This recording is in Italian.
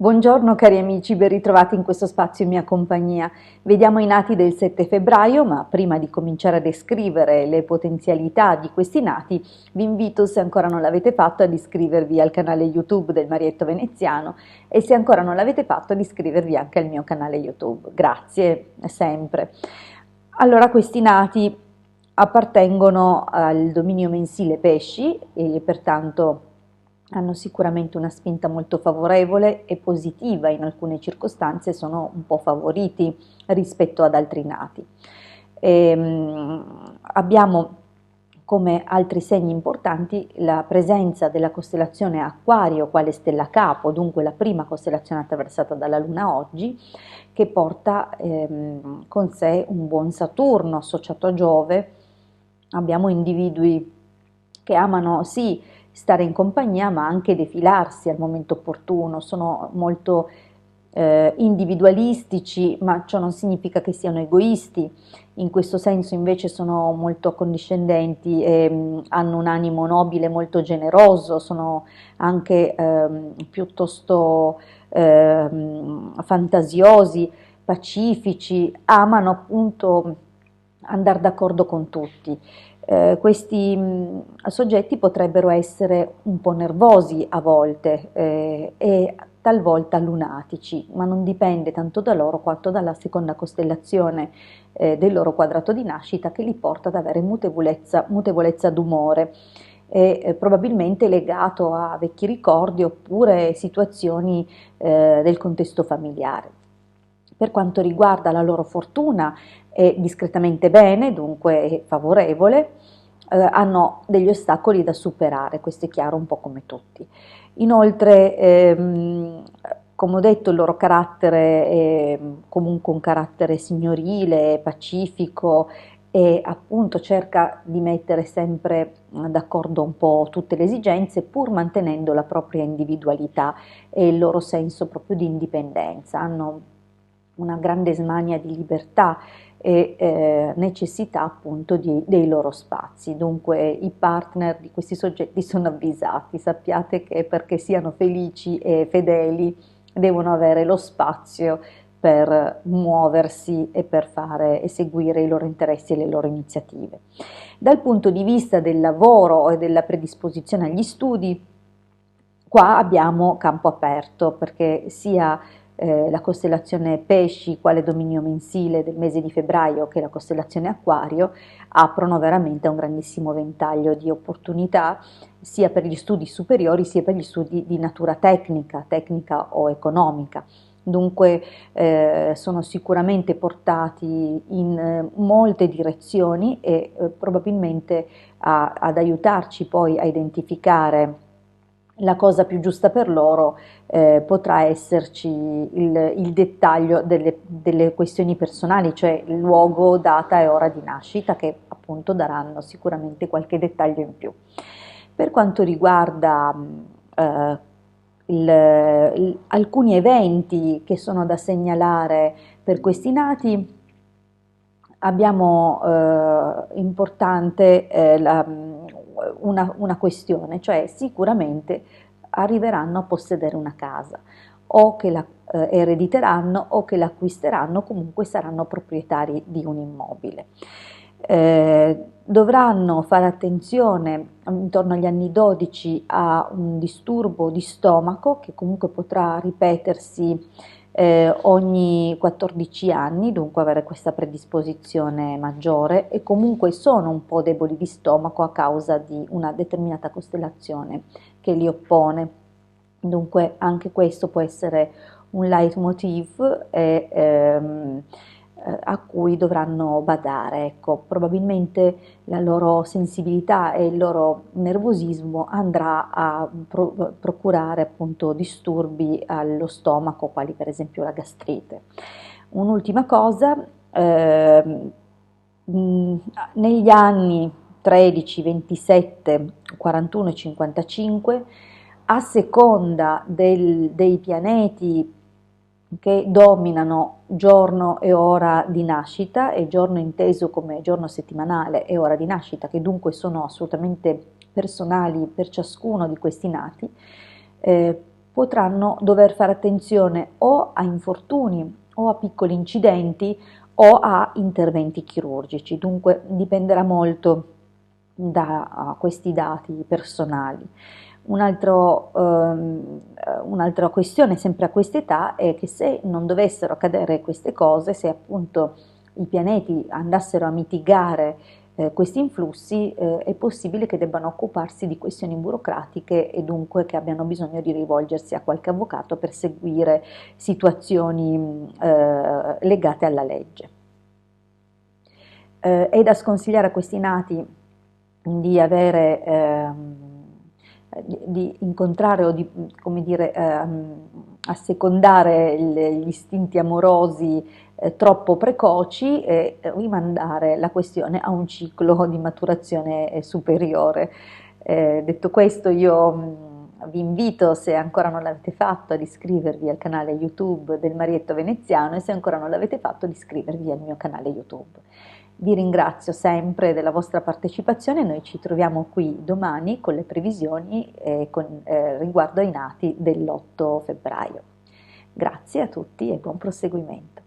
Buongiorno cari amici, ben ritrovati in questo spazio in mia compagnia. Vediamo i nati del 7 febbraio, ma prima di cominciare a descrivere le potenzialità di questi nati, vi invito, se ancora non l'avete fatto, ad iscrivervi al canale YouTube del Marietto Veneziano e se ancora non l'avete fatto, ad iscrivervi anche al mio canale YouTube. Grazie, sempre. Allora, questi nati appartengono al dominio mensile pesci e pertanto hanno sicuramente una spinta molto favorevole e positiva, in alcune circostanze sono un po' favoriti rispetto ad altri nati. Abbiamo come altri segni importanti la presenza della costellazione Acquario quale stella capo, dunque la prima costellazione attraversata dalla Luna oggi, che porta con sé un buon Saturno associato a Giove. Abbiamo individui che amano sì stare in compagnia ma anche defilarsi al momento opportuno, sono molto individualistici, ma ciò non significa che siano egoisti, in questo senso invece sono molto accondiscendenti e hanno un animo nobile molto generoso, sono anche piuttosto fantasiosi, pacifici, amano appunto andare d'accordo con tutti. Questi soggetti potrebbero essere un po' nervosi a volte e talvolta lunatici, ma non dipende tanto da loro quanto dalla seconda costellazione del loro quadrato di nascita che li porta ad avere mutevolezza d'umore, probabilmente legato a vecchi ricordi oppure situazioni del contesto familiare. Per quanto riguarda la loro fortuna, è discretamente bene, dunque è favorevole, hanno degli ostacoli da superare, questo è chiaro un po' come tutti. Inoltre, come ho detto, il loro carattere è comunque un carattere signorile, pacifico e appunto cerca di mettere sempre d'accordo un po' tutte le esigenze pur mantenendo la propria individualità e il loro senso proprio di indipendenza. Hanno una grande smania di libertà e necessità appunto dei loro spazi. Dunque i partner di questi soggetti sono avvisati, sappiate che perché siano felici e fedeli devono avere lo spazio per muoversi e per fare e seguire i loro interessi e le loro iniziative. Dal punto di vista del lavoro e della predisposizione agli studi, qua abbiamo campo aperto perché sia la costellazione Pesci, quale dominio mensile del mese di febbraio, che la costellazione Acquario, aprono veramente a un grandissimo ventaglio di opportunità, sia per gli studi superiori, sia per gli studi di natura tecnica o economica. Dunque sono sicuramente portati in molte direzioni e probabilmente ad aiutarci poi a identificare la cosa più giusta per loro potrà esserci il dettaglio delle questioni personali, cioè il luogo, data e ora di nascita, che appunto daranno sicuramente qualche dettaglio in più. Per quanto riguarda alcuni eventi che sono da segnalare per questi nati, abbiamo importante una questione, cioè sicuramente arriveranno a possedere una casa o che la erediteranno o che l'acquisteranno, comunque saranno proprietari di un immobile. Dovranno fare attenzione intorno agli anni 12 a un disturbo di stomaco che comunque potrà ripetersi ogni 14 anni, dunque avere questa predisposizione maggiore e comunque sono un po' deboli di stomaco a causa di una determinata costellazione che li oppone. Dunque anche questo può essere un leitmotiv a cui dovranno badare. Ecco, probabilmente la loro sensibilità e il loro nervosismo andrà a procurare appunto disturbi allo stomaco, quali per esempio la gastrite. Un'ultima cosa, negli anni 13, 27, 41 e 55, a seconda dei pianeti che dominano giorno e ora di nascita, e giorno inteso come giorno settimanale e ora di nascita, che dunque sono assolutamente personali per ciascuno di questi nati, potranno dover fare attenzione o a infortuni o a piccoli incidenti o a interventi chirurgici, dunque dipenderà molto da questi dati personali. Un'altra questione sempre a quest'età è che se non dovessero accadere queste cose, se appunto i pianeti andassero a mitigare questi influssi, è possibile che debbano occuparsi di questioni burocratiche e dunque che abbiano bisogno di rivolgersi a qualche avvocato per seguire situazioni legate alla legge. È da sconsigliare a questi nati di avere, di incontrare o di, come dire, assecondare gli istinti amorosi troppo precoci e rimandare la questione a un ciclo di maturazione superiore. Detto questo, io vi invito, se ancora non l'avete fatto, ad iscrivervi al canale YouTube del Marietto Veneziano e se ancora non l'avete fatto, ad iscrivervi al mio canale YouTube. Vi ringrazio sempre della vostra partecipazione, noi ci troviamo qui domani con le previsioni riguardo ai nati dell'8 febbraio. Grazie a tutti e buon proseguimento.